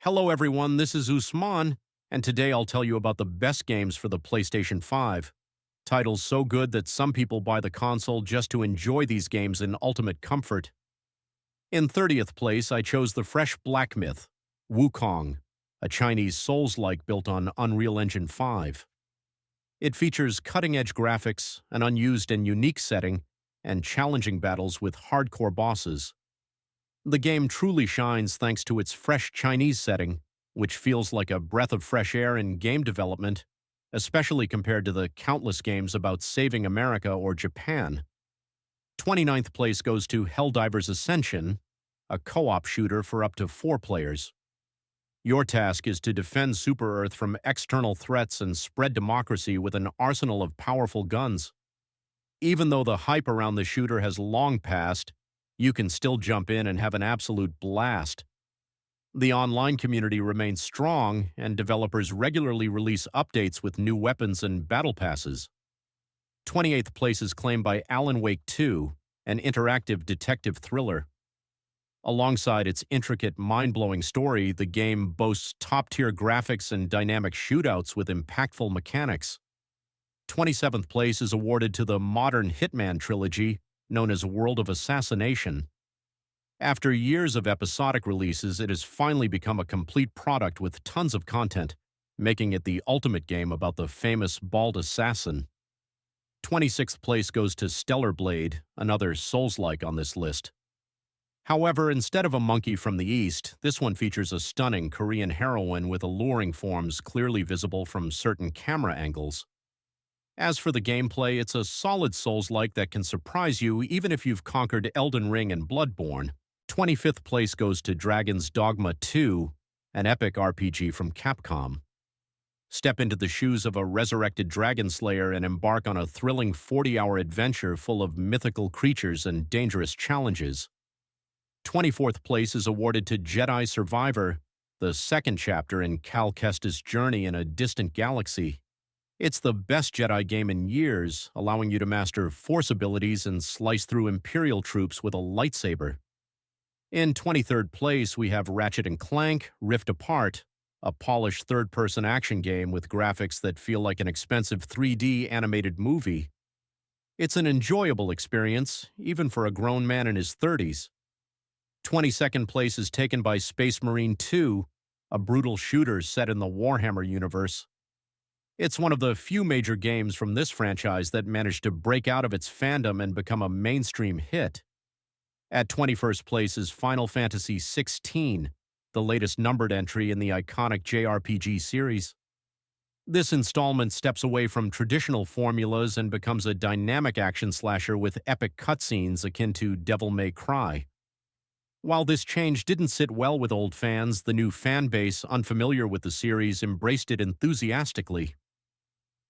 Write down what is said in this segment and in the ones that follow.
Hello everyone, this is Usman, and today I'll tell you about the best games for the PlayStation 5. Titles so good that some people buy the console just to enjoy these games in ultimate comfort. In 30th place, I chose the fresh Black Myth, Wukong, a Chinese Souls-like built on Unreal Engine 5. It features cutting-edge graphics, an unused and unique setting, and challenging battles with hardcore bosses. The game truly shines thanks to its fresh Chinese setting, which feels like a breath of fresh air in game development, especially compared to the countless games about saving America or Japan. 29th place goes to Helldivers Ascension, a co-op shooter for up to 4 players. Your task is to defend Super-Earth from external threats and spread democracy with an arsenal of powerful guns. Even though the hype around the shooter has long passed, you can still jump in and have an absolute blast. The online community remains strong, and developers regularly release updates with new weapons and battle passes. 28th place is claimed by Alan Wake 2, an interactive detective thriller. Alongside its intricate, mind-blowing story, the game boasts top-tier graphics and dynamic shootouts with impactful mechanics. 27th place is awarded to the modern Hitman trilogy, known as World of Assassination. After years of episodic releases, it has finally become a complete product with tons of content, making it the ultimate game about the famous bald assassin. 26th place goes to Stellar Blade, another Souls-like on this list. However, instead of a monkey from the east, this one features a stunning Korean heroine with alluring forms clearly visible from certain camera angles. As for the gameplay, it's a solid Souls-like that can surprise you even if you've conquered Elden Ring and Bloodborne. 25th place goes to Dragon's Dogma 2, an epic RPG from Capcom. Step into the shoes of a resurrected dragon slayer and embark on a thrilling 40-hour adventure full of mythical creatures and dangerous challenges. 24th place is awarded to Jedi Survivor, the second chapter in Cal Kestis' journey in a distant galaxy. It's the best Jedi game in years, allowing you to master Force abilities and slice through Imperial troops with a lightsaber. In 23rd place, we have Ratchet & Clank Rift Apart, a polished third-person action game with graphics that feel like an expensive 3D animated movie. It's an enjoyable experience, even for a grown man in his 30s. 22nd place is taken by Space Marine 2, a brutal shooter set in the Warhammer universe. It's one of the few major games from this franchise that managed to break out of its fandom and become a mainstream hit. At 21st place is Final Fantasy XVI, the latest numbered entry in the iconic JRPG series. This installment steps away from traditional formulas and becomes a dynamic action slasher with epic cutscenes akin to Devil May Cry. While this change didn't sit well with old fans, the new fan base unfamiliar with the series embraced it enthusiastically.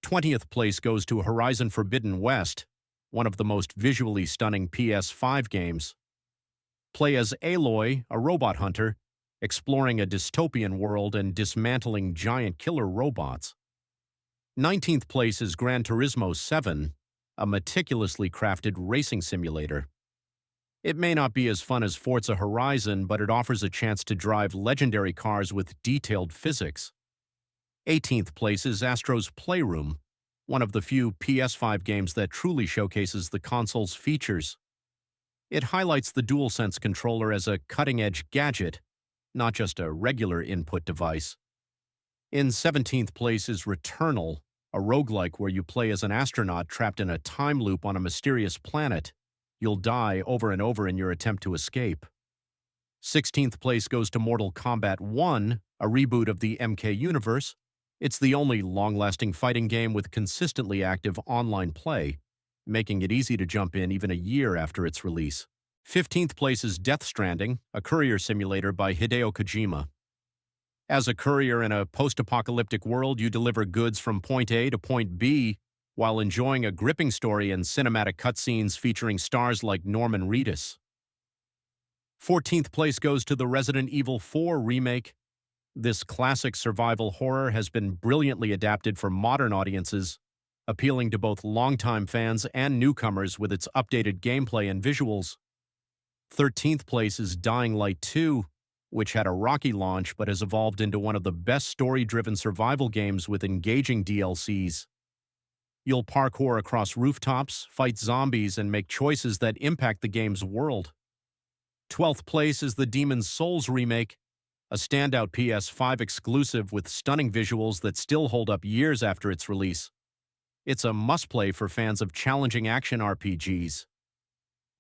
20th place goes to Horizon Forbidden West, one of the most visually stunning PS5 games. Play as Aloy, a robot hunter, exploring a dystopian world and dismantling giant killer robots. 19th place is Gran Turismo 7, a meticulously crafted racing simulator. It may not be as fun as Forza Horizon, but it offers a chance to drive legendary cars with detailed physics. 18th place is Astro's Playroom, one of the few PS5 games that truly showcases the console's features. It highlights the DualSense controller as a cutting-edge gadget, not just a regular input device. In 17th place is Returnal, a roguelike where you play as an astronaut trapped in a time loop on a mysterious planet. You'll die over and over in your attempt to escape. 16th place goes to Mortal Kombat 1, a reboot of the MK universe. It's the only long-lasting fighting game with consistently active online play, making it easy to jump in even a year after its release. 15th place is Death Stranding, a courier simulator by Hideo Kojima. As a courier in a post-apocalyptic world, you deliver goods from point A to point B while enjoying a gripping story and cinematic cutscenes featuring stars like Norman Reedus. 14th place goes to the Resident Evil 4 remake. This classic survival horror has been brilliantly adapted for modern audiences, appealing to both longtime fans and newcomers with its updated gameplay and visuals. 13th place is Dying Light 2, which had a rocky launch but has evolved into one of the best story-driven survival games with engaging DLCs. You'll parkour across rooftops, fight zombies, and make choices that impact the game's world. 12th place is the Demon's Souls remake, a standout PS5 exclusive with stunning visuals that still hold up years after its release. It's a must-play for fans of challenging action RPGs.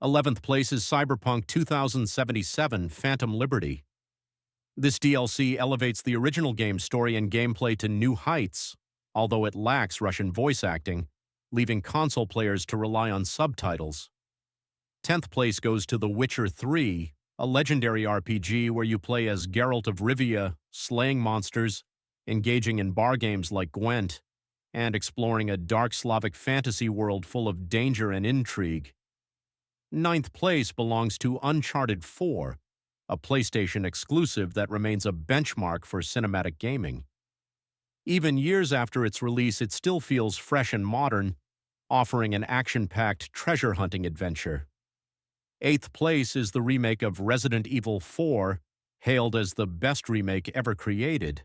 11th place is Cyberpunk 2077: Phantom Liberty. This DLC elevates the original game's story and gameplay to new heights, although it lacks Russian voice acting, leaving console players to rely on subtitles. 10th place goes to The Witcher 3, a legendary RPG where you play as Geralt of Rivia, slaying monsters, engaging in bar games like Gwent, and exploring a dark Slavic fantasy world full of danger and intrigue. 9th place belongs to Uncharted 4, a PlayStation exclusive that remains a benchmark for cinematic gaming. Even years after its release, it still feels fresh and modern, offering an action-packed treasure-hunting adventure. 8th place is the remake of Resident Evil 4, hailed as the best remake ever created.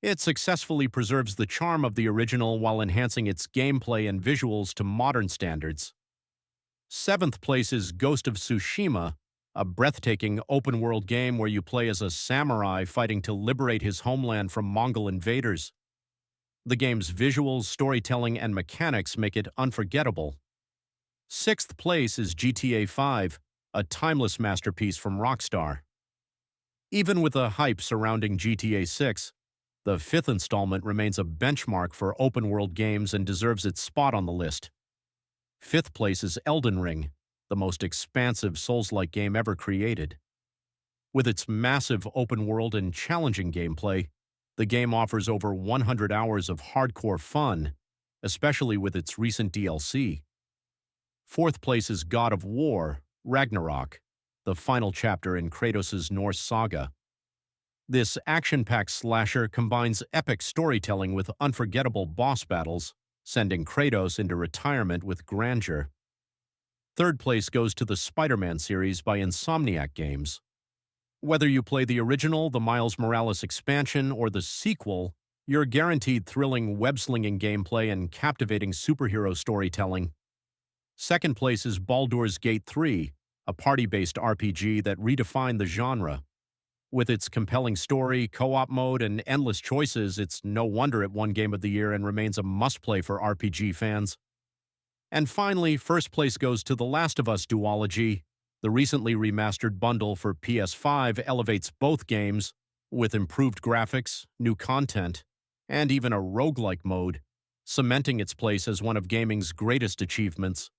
It successfully preserves the charm of the original while enhancing its gameplay and visuals to modern standards. 7th place is Ghost of Tsushima, a breathtaking open-world game where you play as a samurai fighting to liberate his homeland from Mongol invaders. The game's visuals, storytelling, and mechanics make it unforgettable. 6th place is GTA 5, a timeless masterpiece from Rockstar. Even with the hype surrounding GTA 6, the 5th installment remains a benchmark for open-world games and deserves its spot on the list. 5th place is Elden Ring, the most expansive Souls-like game ever created. With its massive open world and challenging gameplay, the game offers over 100 hours of hardcore fun, especially with its recent DLC. 4th place is God of War, Ragnarök, the final chapter in Kratos' Norse saga. This action-packed slasher combines epic storytelling with unforgettable boss battles, sending Kratos into retirement with grandeur. 3rd place goes to the Spider-Man series by Insomniac Games. Whether you play the original, the Miles Morales expansion, or the sequel, you're guaranteed thrilling web-slinging gameplay and captivating superhero storytelling. 2nd place is Baldur's Gate 3, a party-based RPG that redefined the genre. With its compelling story, co-op mode, and endless choices, it's no wonder it won Game of the Year and remains a must-play for RPG fans. And finally, 1st place goes to The Last of Us duology. The recently remastered bundle for PS5 elevates both games with improved graphics, new content, and even a roguelike mode, cementing its place as one of gaming's greatest achievements.